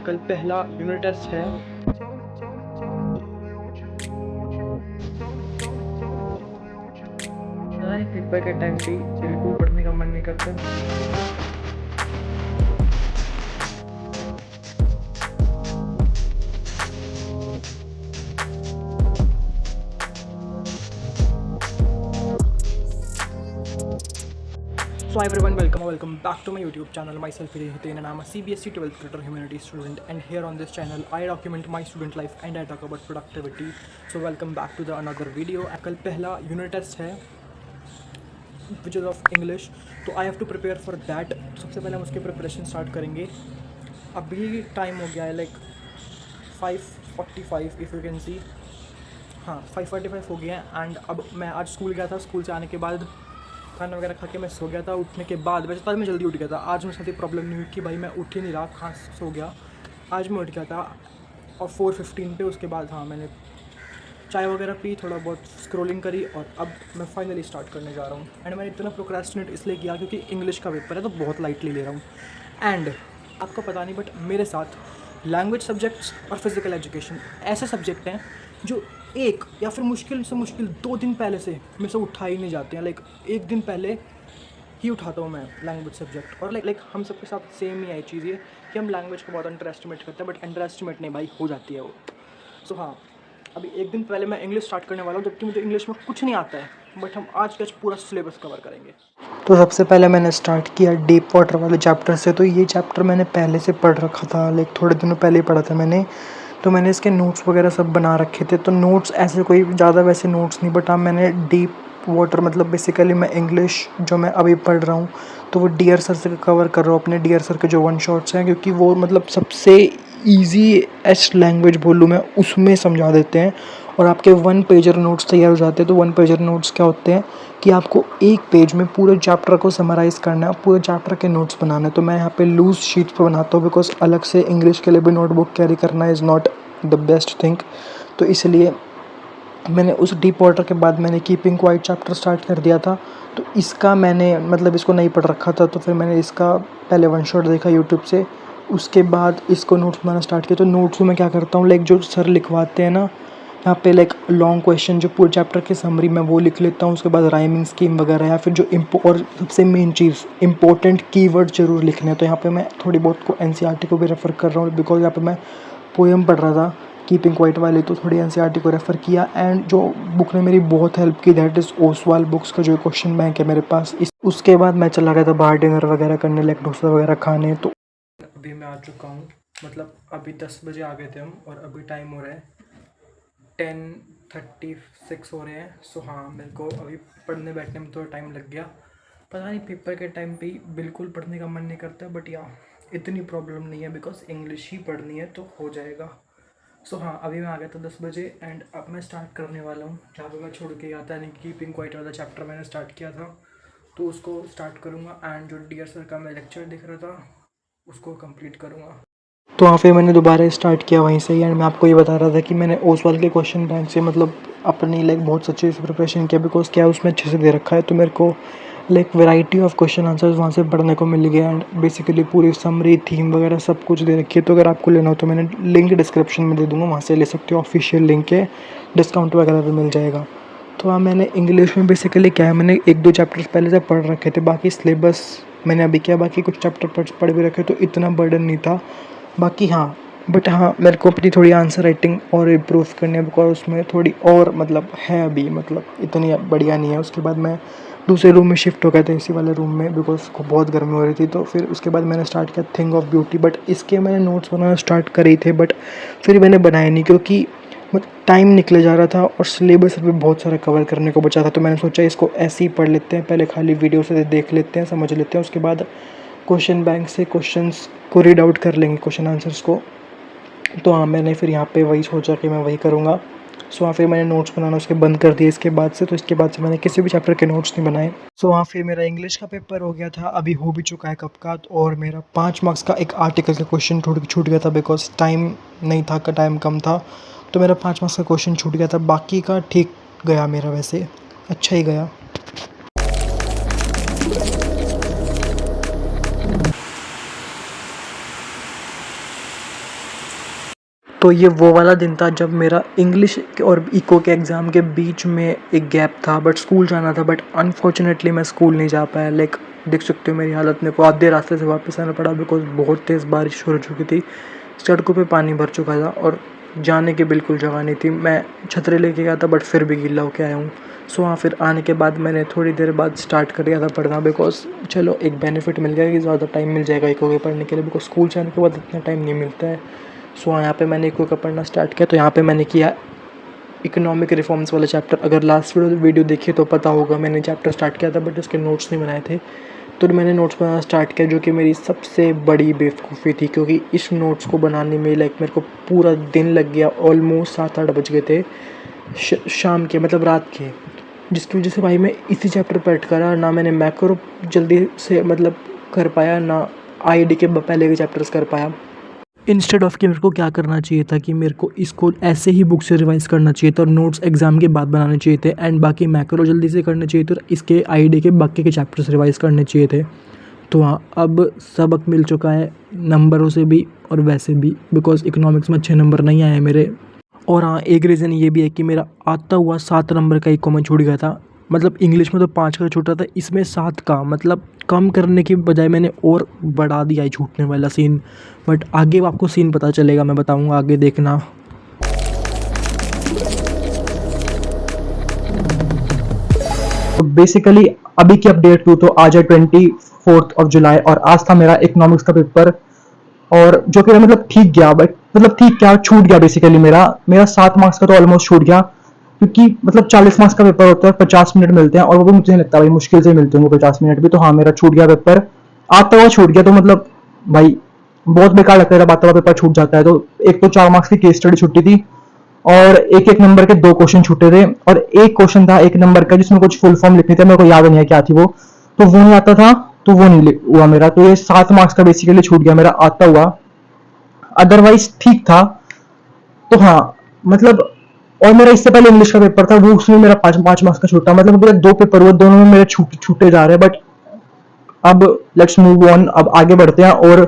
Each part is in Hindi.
कल पहला यूनिट टेस्ट है। पेपर के टाइम पे बिल्कुल पढ़ने का मन नहीं करता। So hi everyone, welcome back to my YouTube channel. Myself is Hiten and I'm a CBSE 12th grader humanities student, and here on this channel I document my student life and I talk about productivity. So welcome back to the another video. कल पहला यूनिट टेस्ट है विच इज़ ऑफ इंग्लिश, तो I have to prepare for that. सबसे पहले हम उसकी प्रिपरेशन स्टार्ट करेंगे। अभी टाइम हो गया है like 5:45 if you can see. हाँ 5:45 हो गया है। एंड अब मैं आज स्कूल गया था। स्कूल से आने के बाद खाना वगैरह खा के मैं सो गया था। उठने के बाद वैसे तो आज मैं जल्दी उठ गया था। आज मेरे साथ ये प्रॉब्लम नहीं हुई कि भाई मैं उठ ही नहीं रहा, कहाँ सो गया। आज मैं उठ गया था और 4:15 पे। उसके बाद हाँ मैंने चाय वगैरह पी, थोड़ा बहुत स्क्रॉलिंग करी और अब मैं फाइनली स्टार्ट करने जा रहा हूँ। एंड मैंने इतना प्रोक्रेस्टिनेट इसलिए किया क्योंकि इंग्लिश का पेपर है तो बहुत लाइटली ले रहा हूँ। एंड आपको पता नहीं बट मेरे साथ लैंग्वेज सब्जेक्ट्स और फिज़िकल एजुकेशन ऐसे सब्जेक्ट हैं जो एक या फिर मुश्किल से मुश्किल 2 दिन पहले से मेरे से उठा ही नहीं जाते हैं। लाइक 1 दिन पहले ही उठाता हूँ मैं लैंग्वेज सब्जेक्ट। और लाइक हम सबके साथ सेम ही है चीज़ ये कि हम लैंग्वेज को बहुत अंडर एस्टिमेट करते हैं, बट अंडर एस्टिमेट नहीं भाई, हो जाती है वो। सो हाँ, अभी 1 दिन पहले मैं इंग्लिश स्टार्ट करने वाला हूँ, जबकि मुझे इंग्लिश में कुछ नहीं आता है, बट हम आज का पूरा सिलेबस कवर करेंगे। तो सबसे पहले मैंने स्टार्ट किया डीप वाटर वाले चैप्टर से। तो ये चैप्टर मैंने पहले से पढ़ रखा था, लाइक थोड़े दिनों पहले ही पढ़ा था मैंने। तो मैंने इसके नोट्स वगैरह सब बना रखे थे। तो नोट्स ऐसे कोई ज़्यादा वैसे नोट्स नहीं, बट हाँ मैंने डीप वाटर मतलब बेसिकली मैं इंग्लिश जो मैं अभी पढ़ रहा हूँ तो वो डियर सर से कवर कर रहा हूँ, अपने डियर सर के जो वन शॉट्स हैं, क्योंकि वो मतलब सबसे ईजी एस्ट लैंग्वेज बोलूँ मैं उसमें समझा देते हैं। और आपके 1 पेजर नोट्स तैयार हो जाते हैं। तो 1 पेजर नोट्स क्या होते हैं कि आपको 1 पेज में पूरे चैप्टर को समराइज़ करना है, पूरे चैप्टर के नोट्स बनाने हैं। तो मैं यहाँ पे लूज़ शीट्स पर बनाता हूँ बिकॉज अलग से इंग्लिश के लिए भी नोटबुक कैरी करना is not the best thing. तो इसलिए मैंने उस डीप वाटर के बाद मैंने कीपिंग क्वाइट चैप्टर स्टार्ट कर दिया था। तो इसका मैंने मतलब इसको नहीं पढ़ रखा था, तो फिर मैंने इसका पहले वन शॉट देखा यूट्यूब से, उसके बाद इसको नोट्स बनाना स्टार्ट किया। तो नोट्स में क्या करता हूँ, लाइक जो सर लिखवाते हैं ना यहाँ पे, लाइक लॉन्ग क्वेश्चन जो पूरे चैप्टर की समरी मैं वो लिख लेता हूँ। उसके बाद राइमिंग स्कीम वगैरह, या फिर जो और सबसे मेन चीज़ इंपॉर्टेंट कीवर्ड जरूर लिखने हैं। तो यहाँ पे मैं थोड़ी बहुत को एनसीईआरटी को भी रेफ़र कर रहा हूँ बिकॉज यहाँ पे मैं पोएम पढ़ रहा था कीपिंग क्वाइट वाली, तो थोड़ी एनसीईआरटी को रेफ़र किया। एंड जो बुक ने मेरी बहुत हेल्प की दैट इज़ ओसवाल बुक्स का जो क्वेश्चन बैंक है मेरे पास। उसके बाद मैं चला गया था बाहर डिनर वगैरह करने, लाइक डोसा वगैरह खाने। तो अभी मैं आ चुका हूँ, मतलब अभी 10 बजे आ गए थे हम और अभी टाइम हो रहा है 10:36 हो रहे हैं। सो हाँ मेरे को अभी पढ़ने बैठने में थोड़ा टाइम लग गया। पता नहीं पेपर के टाइम पे ही बिल्कुल पढ़ने का मन नहीं करता, बट या इतनी प्रॉब्लम नहीं है बिकॉज इंग्लिश ही पढ़नी है तो हो जाएगा। सो हाँ अभी मैं आ गया था 10 बजे एंड अब मैं स्टार्ट करने वाला हूँ जहाँ पे मैं छोड़ के गया था, यानी कि कीपिंग क्वाइट वाला चैप्टर मैंने स्टार्ट किया था तो उसको स्टार्ट करूँगा। एंड जो डियर सर का मैं लेक्चर दिख रहा था उसको कंप्लीट करूँगा। तो वहाँ पे मैंने दोबारा स्टार्ट किया वहीं से ही। एंड मैं आपको ये बता रहा था कि मैंने ओसवाल के क्वेश्चन बैंक से मतलब अपनी लाइक बहुत अच्छे से प्रिपरेशन किया बिकॉज क्या उसमें अच्छे से दे रखा है। तो मेरे को like variety of question answers वहाँ से पढ़ने को मिल गया। एंड बेसिकली पूरी समरी थीम वगैरह सब कुछ दे रखी है। तो अगर आपको लेना हो तो मैंने लिंक डिस्क्रिप्शन में दे दूँगा, वहाँ से ले सकते हो, ऑफिशियल लिंक है, डिस्काउंट वगैरह भी मिल जाएगा। तो हाँ मैंने इंग्लिश में बेसिकली क्या है, मैंने 1-2 चैप्टर्स पहले से पढ़ रखे थे, बाकी सिलेबस मैंने अभी क्या बाकी कुछ चैप्टर पढ़ भी रखे, तो इतना बर्डन नहीं था बाकी। हाँ बट हाँ मेरे को अपनी थोड़ी आंसर राइटिंग और इम्प्रूव करनी है बिकॉज उसमें थोड़ी और मतलब है अभी, मतलब इतनी बढ़िया नहीं है। उसके बाद मैं दूसरे रूम में शिफ्ट हो गया था, इसी वाले रूम में, बिकॉज बहुत गर्मी हो रही थी। तो फिर उसके बाद मैंने स्टार्ट किया थिंग ऑफ ब्यूटी, बट इसके मैंने नोट्स बनाना स्टार्ट करे थे बट फिर मैंने बनाए नहीं क्योंकि टाइम निकले जा रहा था और सिलेबस भी बहुत सारा कवर करने को बचा था। तो मैंने सोचा इसको ऐसे ही पढ़ लेते हैं, पहले खाली वीडियो से देख लेते हैं, समझ लेते हैं, उसके बाद क्वेश्चन बैंक से क्वेश्चंस को रीड आउट कर लेंगे, क्वेश्चन आंसर्स को। तो हाँ मैंने फिर यहाँ पे वही सोचा कि मैं वही करूँगा। सो हाँ फिर मैंने नोट्स बनाना उसके बंद कर दिए इसके बाद से। तो इसके बाद से मैंने किसी भी चैप्टर के नोट्स नहीं बनाए। सो हाँ फिर मेरा इंग्लिश का पेपर हो गया था, अभी हो भी चुका है कब का। और मेरा 5 मार्क्स का एक आर्टिकल का क्वेश्चन छूट गया था बिकॉज टाइम नहीं था, का टाइम कम था। तो मेरा 5 मार्क्स का क्वेश्चन छूट गया था, बाकी का ठीक गया मेरा, वैसे अच्छा ही गया। तो ये वो वाला दिन था जब मेरा इंग्लिश और इको के एग्ज़ाम के बीच में एक गैप था, बट स्कूल जाना था, बट अनफॉर्चुनेटली मैं स्कूल नहीं जा पाया। लाइक देख सकते हो मेरी हालत, मेरे को आधे रास्ते से वापस आना पड़ा बिकॉज बहुत तेज़ बारिश हो चुकी थी, सड़कों पे पानी भर चुका था और जाने की बिल्कुल जगह नहीं थी। मैं छतरी लेके गया था बट फिर भी गीला होके आया हूँ। सो हाँ, फिर आने के बाद मैंने थोड़ी देर बाद स्टार्ट कर दिया था पढ़ना, बिकॉज चलो एक बेनिफिट मिल गया कि ज़्यादा टाइम मिल जाएगा इको के पढ़ने के लिए, बिकॉज स्कूल जाने के बाद इतना टाइम नहीं मिलता है। सो हाँ, यहाँ पे मैंने इको का पढ़ना स्टार्ट किया। तो यहाँ पे मैंने किया इकोनॉमिक रिफॉर्म्स वाला चैप्टर। अगर लास्ट वीडियो देखी तो पता होगा मैंने चैप्टर स्टार्ट किया था बट उसके नोट्स नहीं बनाए थे, तो मैंने नोट्स बनाना स्टार्ट किया, जो कि मेरी सबसे बड़ी बेवकूफ़ी थी क्योंकि इस नोट्स को बनाने में लाइक मेरे को पूरा दिन लग गया। ऑलमोस्ट 7-8 बज गए थे शाम के, मतलब रात के, जिसकी वजह से भाई मैं इसी चैप्टर पर अटका, ना मैंने मैक्रो जल्दी से मतलब कर पाया, ना आईडी के पहले के चैप्टर्स कर पाया। इंस्टेड ऑफ कि मेरे को क्या करना चाहिए था कि मेरे को इसको ऐसे ही बुक से रिवाइज करना चाहिए था और नोट्स एग्ज़ाम के बाद बनाने चाहिए थे, एंड बाकी मैक्रो जल्दी से करने चाहिए थे और इसके आईडी के बाकी के चैप्टर्स रिवाइज करने चाहिए थे। तो हाँ, अब सबक मिल चुका है नंबरों से भी और वैसे भी, बिकॉज इकोनॉमिक्स में अच्छे नंबर नहीं आए मेरे। और हाँ, एक रीज़न ये भी है कि मेरा आता हुआ 7 नंबर का इको में छूट गया था। मतलब इंग्लिश में तो 5 का छूटा था, इसमें 7 का, मतलब कम करने की बजाय मैंने और बढ़ा दिया है छूटने वाला सीन। बट आगे आपको सीन पता चलेगा, मैं बताऊँगा, आगे देखना। तो बेसिकली अभी की अपडेट टू, तो आज है 24 जुलाई और आज था मेरा इकोनॉमिक्स का पेपर, और जो कि मतलब ठीक गया, बट मतलब ठीक क्या छूट गया बेसिकली मेरा मेरा 7 मार्क्स का तो ऑलमोस्ट छूट गया, क्योंकि मतलब 40 मार्क्स का पेपर होता है, 50 मिनट मिलते हैं, और वो भी मुझे नहीं लगता भाई मुश्किल से मिलते होंगे 50 मिनट भी। तो हाँ, मेरा छूट गया पेपर, आता हुआ छूट गया। तो मतलब भाई बहुत बेकार लगता है जब आता हुआ पेपर छूट जाता है। तो एक तो 4 मार्क्स की केस स्टडी छुट्टी थी और एक एक नंबर के 2 क्वेश्चन छूटे थे, और एक क्वेश्चन था 1 नंबर का जिसमें कुछ फुल फॉर्म लिखनी थी, मेरे को याद नहीं है क्या थी वो, तो वो नहीं आता था, तो वो नहीं हुआ मेरा। तो ये 7 मार्क्स का बेसिकली छूट गया मेरा आता हुआ, अदरवाइज ठीक था। तो हाँ, मतलब, और मेरा इससे पहले इंग्लिश का पेपर था, वो उसमें मेरा 5 मार्क्स का छूटा, मतलब मेरे 2 पेपर हुए, दोनों में मेरे छूटे जा रहे हैं। बट अब लेट्स मूव ऑन, अब आगे बढ़ते हैं। और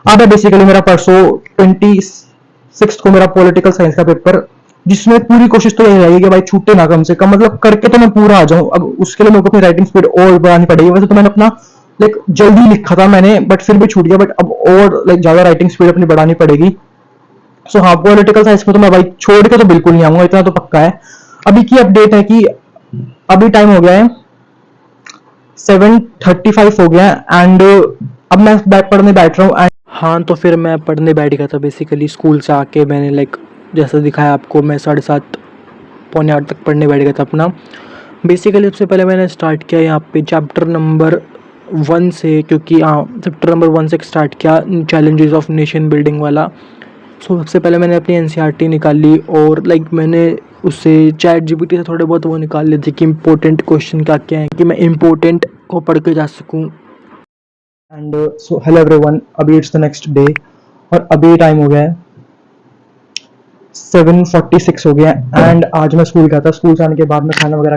अब है बेसिकली मेरा परसों 26 को मेरा पॉलिटिकल साइंस का पेपर, जिसमें पूरी कोशिश तो यही रहेगी कि भाई छूटे ना कम से कम, मतलब करके तो मैं पूरा आ जाऊं। अब उसके लिए मेरे को अपनी राइटिंग स्पीड और बढ़ानी पड़ेगी। वैसे तो मैंने अपना लाइक जल्दी लिखा था मैंने, बट फिर भी छूट गया, बट अब और लाइक ज्यादा राइटिंग स्पीड अपनी बढ़ानी पड़ेगी। सो हाँ, पॉलिटिकल साइंस में तो मैं भाई छोड़ के तो बिल्कुल नहीं आऊंगा, इतना तो पक्का है। अभी की अपडेट है कि अभी टाइम हो गया है 7:35 हो गया है, एंड अब मैं पढ़ने बैठ रहा हूँ। हाँ, तो फिर मैं पढ़ने बैठ गया था बेसिकली। स्कूल से आके मैंने लाइक जैसा दिखाया आपको, मैं 7:30 पौने 8 तक पढ़ने बैठ गया था अपना। बेसिकली सबसे पहले मैंने स्टार्ट किया यहाँ पे चैप्टर नंबर 1 से, क्योंकि हाँ, चैप्टर नंबर 1 से स्टार्ट किया, चैलेंजेस ऑफ नेशन बिल्डिंग वाला। सो सबसे पहले मैंने अपनी एनसीईआरटी निकाल ली, और लाइक मैंने उससे चैट जीपीटी से थोड़े बहुत वो निकाल लिए थे कि इंपॉर्टेंट क्वेश्चन क्या क्या है, कि मैं इंपॉर्टेंट को पढ़ के जा सकूँ। एंड सो हेलो एवरीवन, अभी इट्स द नेक्स्ट डे, और अभी टाइम हो गया है 7:46 हो गया है, एंड आज मैं स्कूल गया था। स्कूल से आने के बाद मैं खाना वगैरह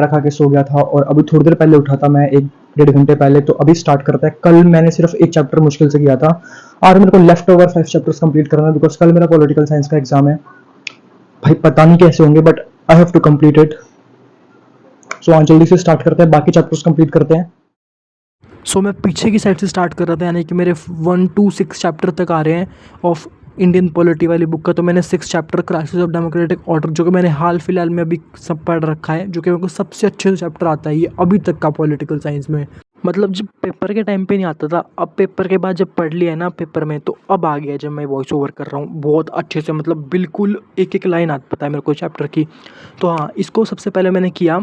खा के सो गया था, और अभी थोड़ी देर पहले उठा था मैं, 1-1.5 घंटे पहले। तो अभी स्टार्ट करता है। कल मैंने सिर्फ एक चैप्टर मुश्किल से किया था, और मेरे को लेफ्ट ओवर 5 चैप्टर्स कंप्लीट करना है, बिकॉज कल मेरा पॉलिटिकल साइंस का एग्जाम है। भाई पता नहीं कैसे होंगे, but I have to complete it. So हाँ, जल्दी से स्टार्ट करते हैं, बाकी चैप्टर्स कंप्लीट करते हैं। सो मैं पीछे की साइड से स्टार्ट कर रहा था, यानी कि मेरे 1 to 6 चैप्टर तक आ रहे हैं ऑफ इंडियन पॉलिटी वाली बुक का। तो मैंने 6 chapter crisis of democratic order, जो कि मैंने हाल फिलहाल में अभी सब पढ़ रखा है, जो कि मेरे को सबसे अच्छे से चैप्टर आता है ये अभी तक का पॉलिटिकल साइंस में। मतलब जब पेपर के टाइम पे नहीं आता था, अब पेपर के बाद जब पढ़ लिया है ना पेपर में, तो अब आ गया जब मैं वॉइस ओवर कर रहा हूँ बहुत अच्छे से, मतलब बिल्कुल एक एक लाइन आता पता है मेरे को चैप्टर की। तो हाँ, इसको सबसे पहले मैंने किया,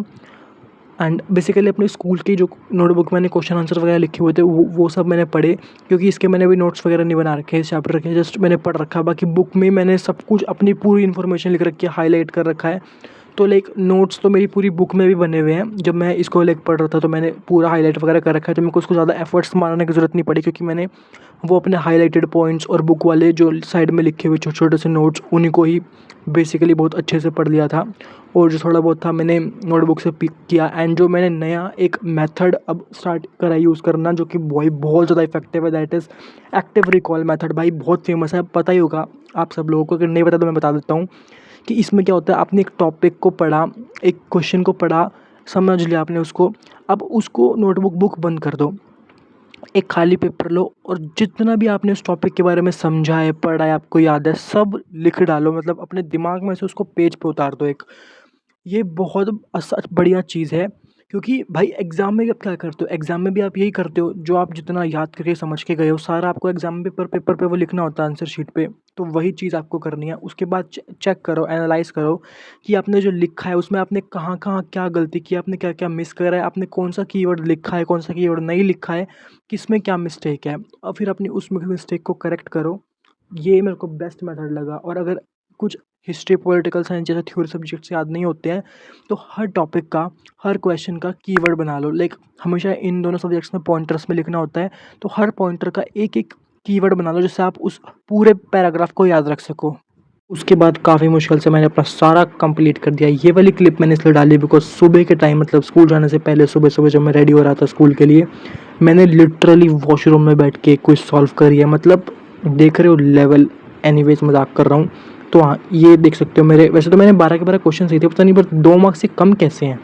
एंड बेसिकली अपने स्कूल की जो नोटबुक मैंने क्वेश्चन आंसर वगैरह लिखे हुए थे वो सब मैंने पढ़े, क्योंकि इसके मैंने भी नोट्स वगैरह नहीं बना रखे इस चैप्टर के, जस्ट मैंने पढ़ रखा है। बाकी बुक में मैंने सब कुछ अपनी पूरी इन्फॉर्मेशन लिख रखी है, हाईलाइट कर रखा है। तो लाइक नोट्स तो मेरी पूरी बुक में भी बने हुए हैं। जब मैं इसको लाइक पढ़ रहा था तो मैंने पूरा हाईलाइट वगैरह कर रखा है, तो मेरे को उसको ज़्यादा एफर्ट्स मारने की ज़रूरत नहीं पड़ी, क्योंकि मैंने वो अपने हाईलाइटेड पॉइंट्स और बुक वाले जो साइड में लिखे हुए छोटे छोटे से नोट्स, उन्हीं को ही बेसिकली बहुत अच्छे से पढ़ लिया था। और जो थोड़ा बहुत था मैंने नोटबुक से पिक किया। एंड जो मैंने नया एक मेथड अब स्टार्ट करा यूज़ करना, जो कि भाई बहुत ज़्यादा इफेक्टिव है, that is active recall method. भाई बहुत फेमस है, पता ही होगा आप सब लोगों को, अगर नहीं पता तो मैं बता देता हूँ कि इसमें क्या होता है। आपने एक टॉपिक को पढ़ा, एक क्वेश्चन को पढ़ा, समझ लिया आपने उसको, अब उसको बुक बंद कर दो, एक खाली पेपर लो और जितना भी आपने उस टॉपिक के बारे में समझा है, पढ़ा है, आपको याद है, सब लिख डालो। मतलब अपने दिमाग में से उसको पेज पे उतार दो एक। ये बहुत बढ़िया चीज़ है, क्योंकि भाई एग्ज़ाम में भी आप क्या करते हो, एग्ज़ाम में भी आप यही करते हो, जो आप जितना याद करके समझ के गए हो सारा आपको एग्ज़ाम पेपर पे वो लिखना होता है आंसर शीट पे। तो वही चीज़ आपको करनी है। उसके बाद चेक करो, एनालाइज़ करो कि आपने जो लिखा है उसमें आपने कहाँ कहाँ क्या गलती की, आपने क्या क्या मिस करा है, आपने कौन सा कीवर्ड लिखा है, कौन सा कीवर्ड नहीं लिखा है, किसमें क्या मिस्टेक है, और फिर अपनी उस मिस्टेक को करेक्ट करो। ये मेरे को बेस्ट मेथड लगा। और अगर कुछ हिस्ट्री, पॉलिटिकल साइंस जैसे थ्योरी सब्जेक्ट्स याद नहीं होते हैं, तो हर टॉपिक का, हर क्वेश्चन का कीवर्ड बना लो। लाइक हमेशा इन दोनों सब्जेक्ट्स में पॉइंटर्स में लिखना होता है, तो हर पॉइंटर का एक एक कीवर्ड बना लो, जिससे आप उस पूरे पैराग्राफ को याद रख सको। उसके बाद काफ़ी मुश्किल से मैंने अपना सारा कंप्लीट कर दिया। ये वाली क्लिप मैंने इसलिए डाली बिकॉज सुबह के टाइम, मतलब स्कूल जाने से पहले सुबह सुबह जब मैं रेडी हो रहा था स्कूल के लिए, मैंने लिटरली वॉशरूम में बैठ के क्विज सॉल्व करी है। मतलब देख रहे हो लेवल, एनीवेज मजाक कर रहा हूँ। तो हाँ, ये देख सकते हो मेरे, वैसे तो मैंने 12 के 12 क्वेश्चन सही थे, पता नहीं पर 2 मार्क्स से कम कैसे हैं।